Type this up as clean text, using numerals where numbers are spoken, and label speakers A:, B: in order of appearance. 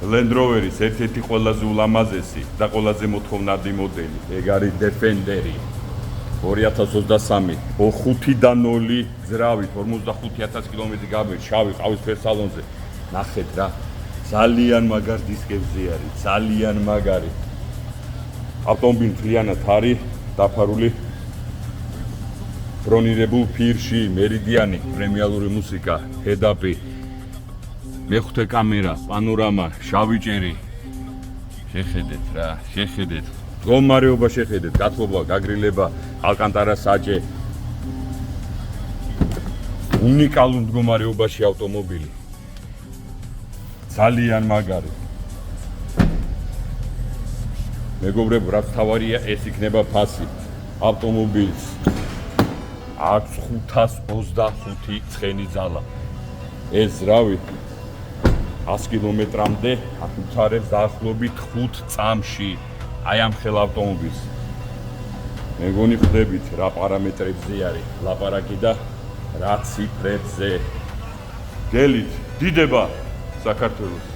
A: Land Rover-ის ერთ-ერთი ყველაზე ულამაზესი და ყველაზე მოთხოვნადი მოდელი. ეგ არის Defender-ი. 2023 5-0 ძრავით 45000 კილომეტრი გაბე შავი ყავისფერ სალონზე. ნახეთ რა. ძალიან მაგარ დისკებზე არის, ძალიან მაგარი. ავტომობილი მთლიანად არის დაფარული ბრონირებულ ფირში, მერიდიანი, პრემიალური მუსიკა, head-up-ი, მეხუთე კამერა, პანორამა, შავი ჭერი. შეხედეთ რა, შეხედეთ. მდგომარეობა შეხედეთ, გათბობა, გაგრილება, ალკანტარა საჭე. უნიკალურ მდგომარეობაში ავტომობილი. ძალიან მაგარი. მეგობრებო, რაც თავარია, ეს იქნება ფასი. ავტომობილს აქვს 525 ცხენი ძალა. ეს ზრავი 100 კილომეტრამდე აკუთარებს დაახლოებით 5 წამში. აი ამ ხელ ავტომობილს. მეგონი ხვდებით რა პარამეტრებზე არის ლაპარაკი და რა ციფრებზე. გელით დიდება საქართველოს